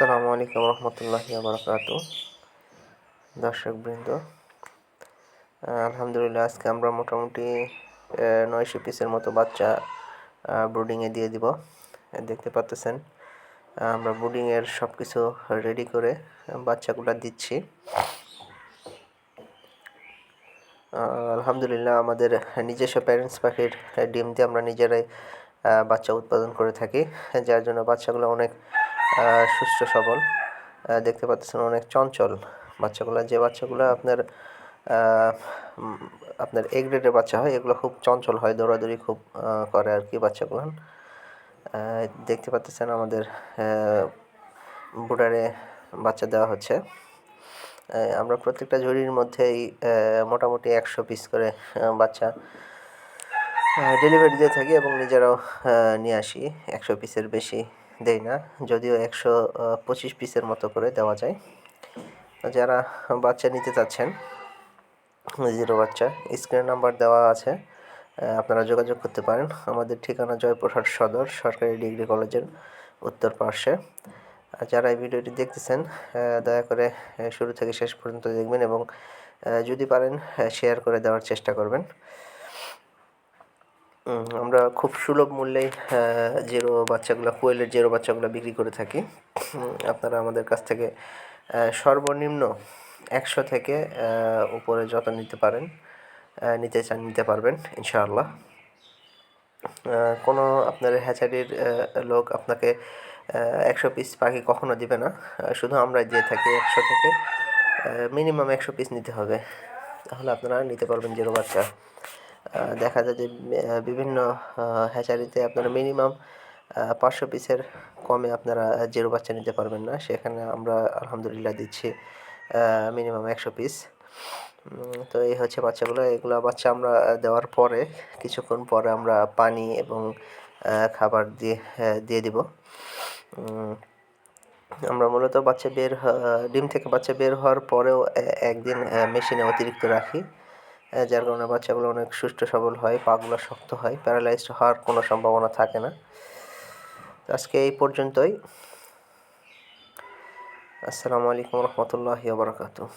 আসসালামু আলাইকুম রহমতুল্লাহি বারাকাতু। দর্শকবৃন্দ, আলহামদুলিল্লাহ আজকে আমরা মোটামুটি 900 পিসের মতো বাচ্চা ব্রুডিংয়ে দিয়ে দিব। দেখতে পাচ্ছেন আমরা ব্রুডিংয়ের সব কিছু রেডি করে বাচ্চাগুলো দিচ্ছি। আলহামদুলিল্লাহ আমাদের নিজস্ব প্যারেন্টস পাখির ডিম দিয়ে আমরা নিজেরাই বাচ্চা উৎপাদন করে থাকি, যার জন্য বাচ্চাগুলো অনেক সুস্থ সবল। দেখতে পাচ্ছেন অনেক চঞ্চল বাচ্চাগুলো। যে বাচ্চাগুলো আপনার এ গ্রেডের বাচ্চা হয়, এগুলো খুব চঞ্চল হয়, দৌড়াদৌড়ি খুব করে আর কি বাচ্চাগুলো। দেখতে পাচ্ছেন আমাদের বুডারে বাচ্চা দেওয়া হচ্ছে। আমরা প্রত্যেকটা ঝুড়ির মধ্যেই মোটামুটি 100 পিস করে বাচ্চা ডেলিভারি দিয়ে থাকি এবং নিজেরাও নিয়ে আসি। 100 পিসের বেশি দেই না, যদিও 125 পিসের মতো করে দেওয়া যায়। যারা বাচ্চা নিতে চাচ্ছেন, 0 বাচ্চা, স্ক্রিন নাম্বার দেওয়া আছে, আপনারা যোগাযোগ করতে পারেন। আমাদের ঠিকানা জয়পুরহাট সদর সরকারি ডিগ্রি কলেজের উত্তর পার্শ্বে। যারা এই ভিডিওটি দেখতেছেন দয়া করে শুরু থেকে শেষ পর্যন্ত দেখবেন এবং যদি পারেন শেয়ার করে দেওয়ার চেষ্টা করবেন। আমরা খুব সুলভ মূল্যেই কোয়েলের 0 বাচ্চাগুলো বিক্রি করে থাকি। আপনারা আমাদের কাছ থেকে সর্বনিম্ন 100 থেকে উপরে যত নিতে পারেন, নিতে চান নিতে পারবেন ইনশাআল্লাহ। কোনো আপনার হ্যাচারির লোক আপনাকে 100 পিস পাখি কখনো দিবে না, শুধু আমরাই দিয়ে থাকি। 100 থেকে মিনিমাম 100 পিস নিতে হবে, তাহলে আপনারা নিতে পারবেন 0 বাচ্চা। দেখা যায় যে বিভিন্ন হ্যাচারিতে আপনারা মিনিমাম 500 পিসের কমে আপনারা 0 বাচ্চা নিতে পারবেন না, সেখানে আমরা আলহামদুলিল্লাহ দিচ্ছি মিনিমাম 100 পিস। তো এই হচ্ছে বাচ্চাগুলো। এগুলো বাচ্চা আমরা দেওয়ার পরে কিছুক্ষণ পরে আমরা পানি এবং খাবার দিয়ে দিব। আমরা মূলত ডিম থেকে বাচ্চা বের হওয়ার পরেও একদিন মেশিনে অতিরিক্ত রাখি, যার কারণে বাচ্চাগুলো অনেক সুস্থ সবল হয়, পাগুলো শক্ত হয়, প্যারালাইজড হওয়ার কোনো সম্ভাবনা থাকে না। আজকে এই পর্যন্তই। আসসালামু আলাইকুম রহমতুল্লাহি ওয়া বারাকাতুহু।